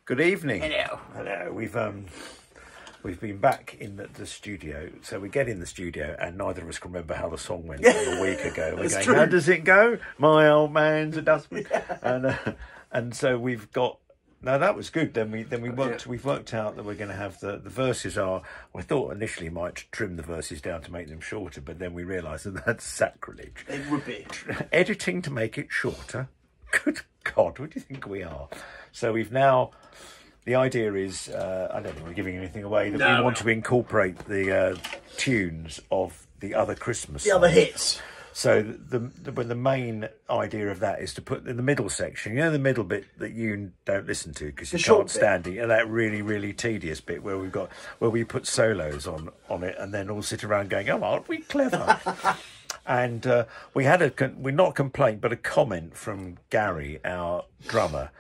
Good evening. Hello. Hello. We've been back in the studio, so we get in the studio, and neither of us can remember how the song went a week ago. We're going, how does it go? My old man's a dustman, and so we've got. No, that was good. We've worked out that we're going to have the verses are. We thought initially might trim the verses down to make them shorter, but then we realised that that's sacrilege. It would be Editing to make it shorter. Good God, what do you think we are? So we've now. The idea is, I don't think we're giving anything away, that we want to incorporate the tunes of the other Christmas songs. The other hits. So the main idea of that is to put in the middle section, you know, the middle bit that you don't listen to because you can't stand it, and that really, really tedious bit where we put solos on it, and then all sit around going, oh, aren't we clever? And we had not a complaint, but a comment from Gary, our drummer.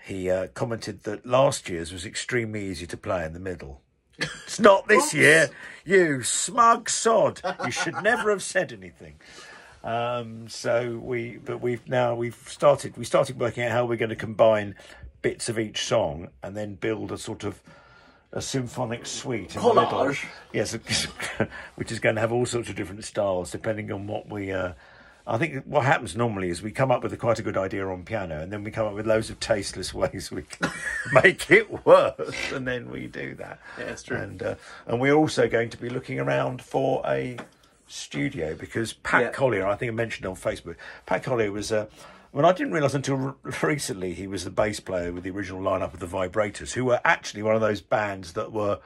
He commented that last year's was extremely easy to play in the middle. It's not this year, you smug sod. You should never have said anything. We started working out how we're going to combine bits of each song and then build a sort of a symphonic suite in the middle. Yes, which is going to have all sorts of different styles depending on what we. I think what happens normally is we come up with quite a good idea on piano, and then we come up with loads of tasteless ways we can make it worse, and then we do that. Yeah, that's true. And we're also going to be looking around for a studio because Pat Collier, I think I mentioned on Facebook, Pat Collier was I didn't realise until recently he was the bass player with the original lineup of the Vibrators, who were actually one of those bands that were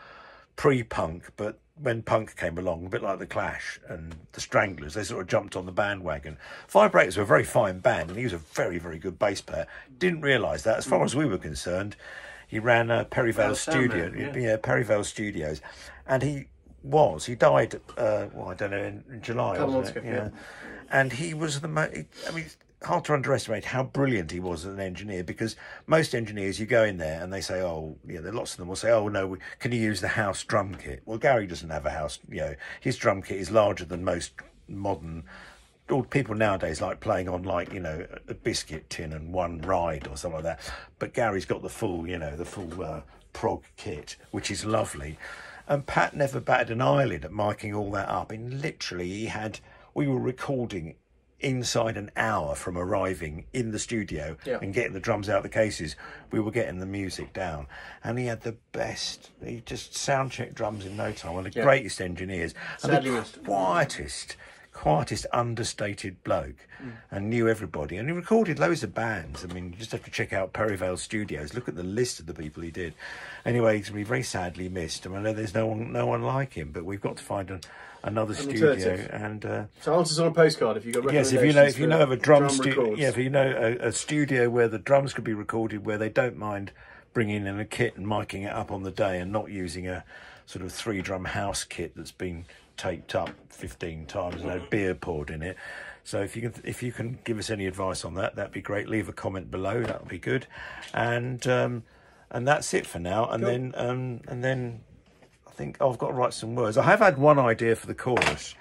pre-punk, but when punk came along, a bit like the Clash and the Stranglers, they sort of jumped on the bandwagon. Vibrators were a very fine band, and he was a very, very good bass player. Didn't realise that. As far as we were concerned, he ran Perryvale Studio, Perryvale Studios, and he died. I don't know, in July, wasn't it? Yeah, and he was hard to underestimate how brilliant he was as an engineer, because most engineers, you go in there and they say, lots of them will say, oh no, can you use the house drum kit? Well, Gary doesn't have a house, his drum kit is larger than most modern people nowadays, like playing on a biscuit tin and one ride or something like that. But Gary's got the full prog kit, which is lovely. And Pat never batted an eyelid at marking all that up. And literally we were recording inside an hour from arriving in the studio and getting the drums out of the cases. We were getting the music down, and he had the best. He just sound checked drums in no time. One of the greatest engineers, and the quietest understated bloke, and knew everybody. And he recorded loads of bands. I mean, you just have to check out Perryvale Studios. Look at the list of the people he did. Anyway, he's going to be very sadly missed. I mean, I know there's no one like him, but we've got to find another studio. And so answers on a postcard if you got recommendations. Yes, if you know of a drum studio, if you know a studio where the drums could be recorded, where they don't mind bringing in a kit and miking it up on the day, and not using a sort of 3-drum house kit that's been taped up 15 times and had beer poured in it. So if you can give us any advice on that, that'd be great. Leave a comment below. That would be good. And that's it for now. And then I think I've got to write some words. I have had one idea for the chorus,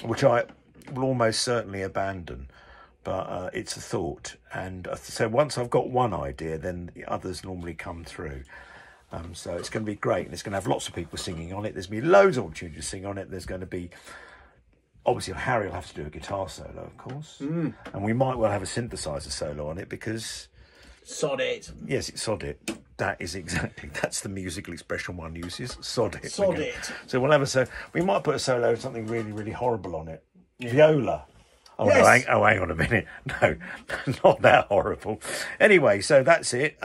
which I will almost certainly abandon, but it's a thought. And so once I've got one idea, then the others normally come through. So it's going to be great, and it's going to have lots of people singing on it. There's going to be loads of opportunities to sing on it. There's going to be, obviously, Harry will have to do a guitar solo, of course. And we might well have a synthesizer solo on it because... Sod it. Yes, it's sod it. That's the musical expression one uses. Sod it. Sod it. So we'll have we might put a solo of something really, really horrible on it. Viola. Oh, yes. No, hang on a minute. No, not that horrible. Anyway, so that's it.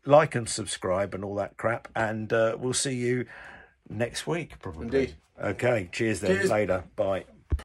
Like and subscribe and all that crap, and we'll see you next week, probably. Indeed. Okay, cheers then. Later. Bye.